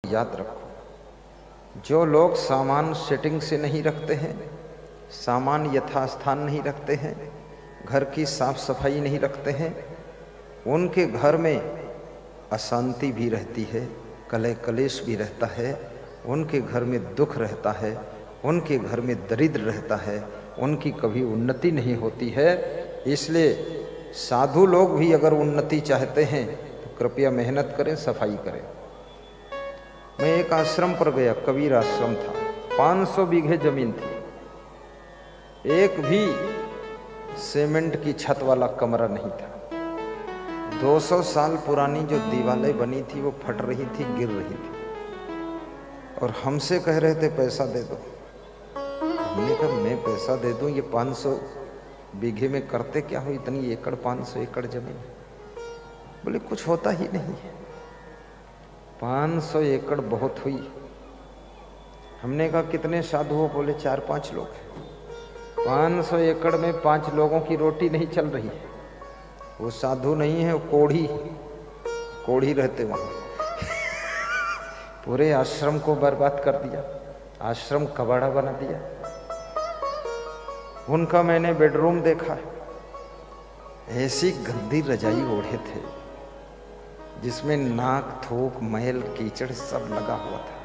याद रखो, जो लोग सामान सेटिंग से नहीं रखते हैं, सामान यथास्थान नहीं रखते हैं, घर की साफ सफाई नहीं रखते हैं, उनके घर में अशांति भी रहती है, कलह कलेश भी रहता है, उनके घर में दुख रहता है, उनके घर में दरिद्र रहता है, उनकी कभी उन्नति नहीं होती है। इसलिए साधु लोग भी अगर उन्नति चाहते हैं तो कृपया मेहनत करें, सफाई करें। मैं एक आश्रम पर गया, कबीर आश्रम था, 500 बीघे जमीन थी, एक भी सीमेंट की छत वाला कमरा नहीं था। 200 साल पुरानी जो दीवारें बनी थी वो फट रही थी, गिर रही थी, और हमसे कह रहे थे पैसा दे दो। हमने कहा मैं पैसा दे दूं, ये 500 बीघे में करते क्या हो, इतनी एकड़ 500 एकड़ जमीन। बोले कुछ होता ही नहीं है, 500 एकड़ बहुत हुई। हमने कहा कितने साधु हो? बोले 4-5 लोग। 500 एकड़ में 5 लोगों की रोटी नहीं चल रही है। वो साधु नहीं है, वो कोढ़ी रहते वहां। पूरे आश्रम को बर्बाद कर दिया, आश्रम कबाड़ा बना दिया। उनका मैंने बेडरूम देखा, ऐसी गंदी रजाई ओढ़े थे जिसमें नाक थूक मैल कीचड़ सब लगा हुआ था।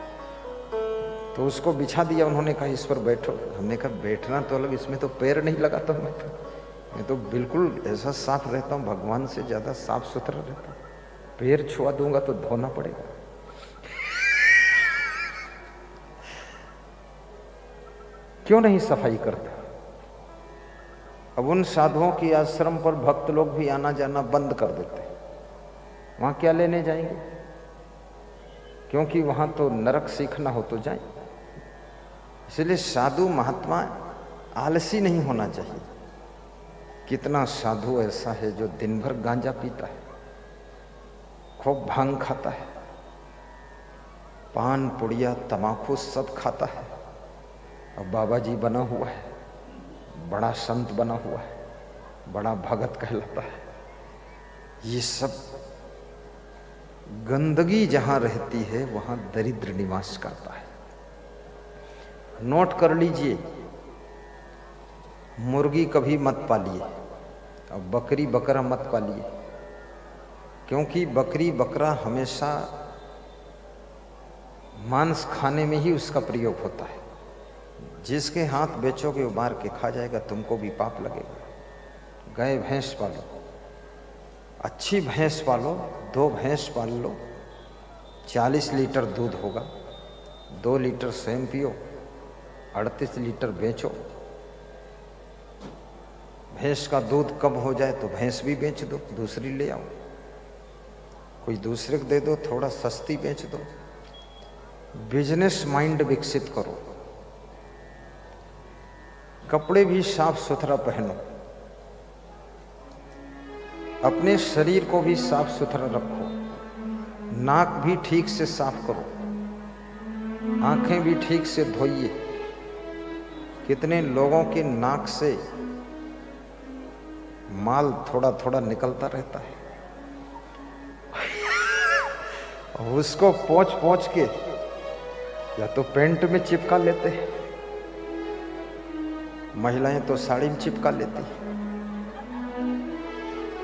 तो उसको बिछा दिया, उन्होंने कहा इस पर बैठो। हमने कहा बैठना तो अलग, इसमें तो पैर नहीं लगाता हूँ। मैं तो बिल्कुल ऐसा साफ रहता हूँ, भगवान से ज्यादा साफ सुथरा रहता हूँ। पैर छुआ दूंगा तो धोना पड़ेगा। क्यों नहीं सफाई करता? अब उन साधुओं की आश्रम पर भक्त लोग भी आना जाना बंद कर देते हैं। वहां क्या लेने जाएंगे? क्योंकि वहां तो नरक सीखना हो तो जाए। इसलिए साधु महात्मा आलसी नहीं होना चाहिए। कितना साधु ऐसा है जो दिन भर गांजा पीता है, खूब भांग खाता है, पान पुड़िया तमाकू सब खाता है, और बाबा जी बना हुआ है, बड़ा संत बना हुआ है, बड़ा भगत कहलाता है। ये सब गंदगी जहां रहती है वहां दरिद्र निवास करता है। नोट कर लीजिए, मुर्गी कभी मत पालिए और बकरी बकरा मत पालिए, क्योंकि बकरी बकरा हमेशा मांस खाने में ही उसका प्रयोग होता है। जिसके हाथ बेचोगे वो मार के खा जाएगा, तुमको भी पाप लगेगा। गाय भैंस पालो, अच्छी भैंस पालो, 2 भैंस पाल लो, 40 लीटर दूध होगा, 2 लीटर स्वयं पियो, 38 लीटर बेचो। भैंस का दूध कम हो जाए तो भैंस भी बेच दो, दूसरी ले आओ, कोई दूसरे को दे दो, थोड़ा सस्ती बेच दो। बिजनेस माइंड विकसित करो। कपड़े भी साफ सुथरा पहनो, अपने शरीर को भी साफ सुथरा रखो, नाक भी ठीक से साफ करो, आंखें भी ठीक से धोइए। कितने लोगों के नाक से माल थोड़ा थोड़ा निकलता रहता है, और उसको पोंछ पोंछ के या तो पेंट में चिपका लेते हैं, महिलाएं तो साड़ी में चिपका लेती है,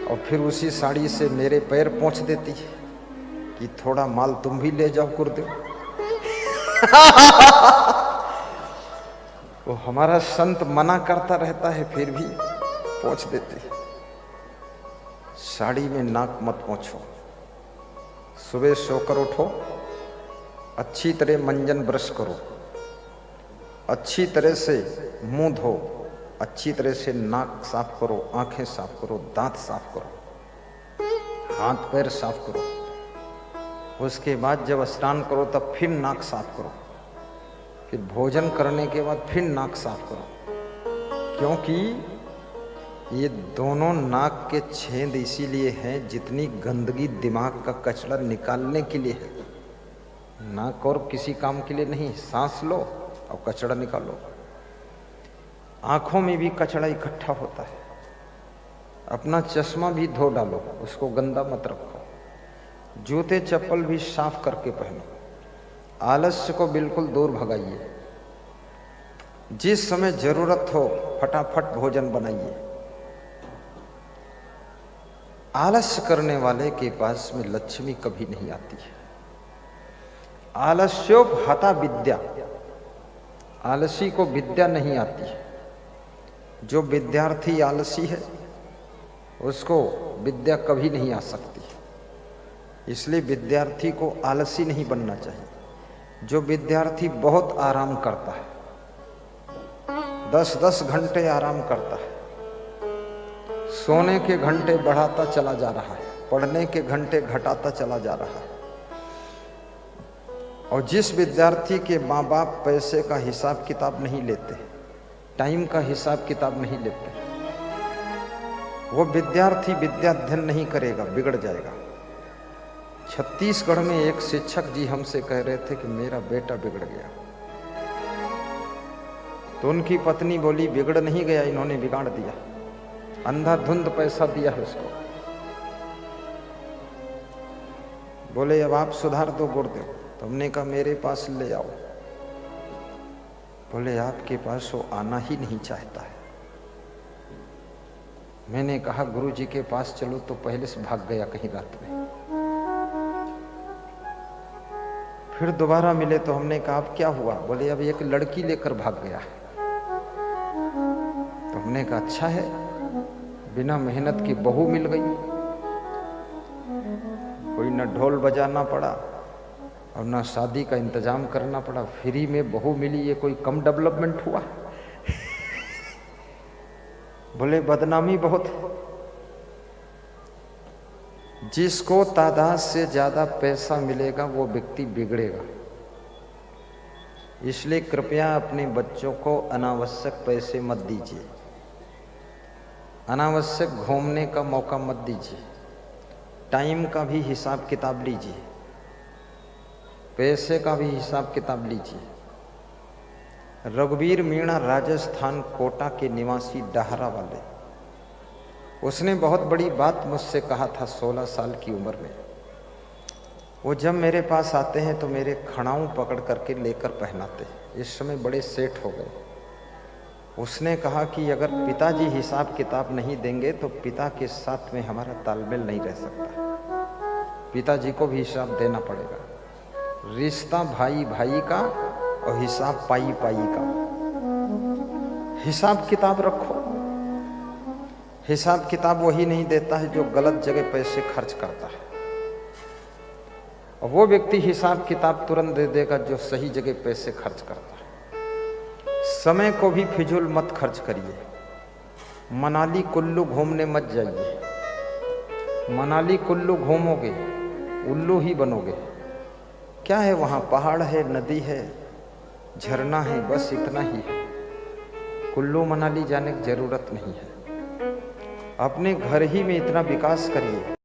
और फिर उसी साड़ी से मेरे पैर पोंछ देती है कि थोड़ा माल तुम भी ले जाओ गुरुदेव। वो हमारा संत मना करता रहता है, फिर भी पोंछ देती है। साड़ी में नाक मत पोंछो। सुबह सोकर उठो, अच्छी तरह मंजन ब्रश करो, अच्छी तरह से मुंह धो, अच्छी तरह से नाक साफ करो, आंखें साफ करो, दांत साफ करो, हाथ पैर साफ करो। उसके बाद जब स्नान करो तब फिर नाक साफ करो, फिर भोजन करने के बाद फिर नाक साफ करो। क्योंकि ये दोनों नाक के छेद इसीलिए हैं, जितनी गंदगी दिमाग का कचरा निकालने के लिए है, नाक और किसी काम के लिए नहीं। सांस लो और कचरा निकालो। आंखों में भी कचरा इकट्ठा होता है, अपना चश्मा भी धो डालो, उसको गंदा मत रखो। जूते चप्पल भी साफ करके पहनो। आलस्य को बिल्कुल दूर भगाइए। जिस समय जरूरत हो फटाफट भोजन बनाइए। आलस्य करने वाले के पास में लक्ष्मी कभी नहीं आती है। आलस्योपहता विद्या, आलसी को विद्या नहीं आती है। जो विद्यार्थी आलसी है उसको विद्या कभी नहीं आ सकती। इसलिए विद्यार्थी को आलसी नहीं बनना चाहिए। जो विद्यार्थी बहुत आराम करता है, 10-10 घंटे आराम करता है, सोने के घंटे बढ़ाता चला जा रहा है, पढ़ने के घंटे घटाता चला जा रहा है, और जिस विद्यार्थी के माँ बाप पैसे का हिसाब किताब नहीं लेते, टाइम का हिसाब किताब नहीं लेते, वो विद्यार्थी विद्या अध्ययन नहीं करेगा, बिगड़ जाएगा। छत्तीसगढ़ में एक शिक्षक जी हमसे कह रहे थे कि मेरा बेटा बिगड़ गया। तो उनकी पत्नी बोली बिगड़ नहीं गया, इन्होंने बिगाड़ दिया, अंधाधुंध पैसा दिया है उसको। बोले अब आप सुधार दो गुरुदेव। तो हमने कहा मेरे पास ले आओ। बोले आपके पास वो आना ही नहीं चाहता है। मैंने कहा गुरु जी के पास चलो, तो पहले से भाग गया कहीं रात में। फिर दोबारा मिले तो हमने कहा अब क्या हुआ? बोले अब एक लड़की लेकर भाग गया। तो हमने कहा अच्छा है, बिना मेहनत की बहू मिल गई, कोई न ढोल बजाना पड़ा और ना शादी का इंतजाम करना पड़ा, फ्री में बहू मिली, ये कोई कम डेवलपमेंट हुआ? बोले बदनामी बहुत। जिसको तादाद से ज्यादा पैसा मिलेगा वो व्यक्ति बिगड़ेगा। इसलिए कृपया अपने बच्चों को अनावश्यक पैसे मत दीजिए, अनावश्यक घूमने का मौका मत दीजिए, टाइम का भी हिसाब किताब लीजिए, पैसे का भी हिसाब किताब लीजिए। रघुवीर मीणा राजस्थान कोटा के निवासी डाहरा वाले, उसने बहुत बड़ी बात मुझसे कहा था 16 साल की उम्र में। वो जब मेरे पास आते हैं तो मेरे खड़ाऊं पकड़ करके लेकर पहनाते हैं। इस समय बड़े सेठ हो गए। उसने कहा कि अगर पिताजी हिसाब किताब नहीं देंगे तो पिता के साथ में हमारा तालमेल नहीं रह सकता। पिताजी को भी हिसाब देना पड़ेगा। रिश्ता भाई भाई का और हिसाब पाई पाई का। हिसाब किताब रखो। हिसाब किताब वही नहीं देता है जो गलत जगह पैसे खर्च करता है, और वो व्यक्ति हिसाब किताब तुरंत दे देगा जो सही जगह पैसे खर्च करता है। समय को भी फिजूल मत खर्च करिए। मनाली कुल्लू घूमने मत जाइए। मनाली कुल्लू घूमोगे उल्लू ही बनोगे। क्या है वहां? पहाड़ है, नदी है, झरना है, बस इतना ही है। कुल्लू मनाली जाने की जरूरत नहीं है। अपने घर ही में इतना विकास करिए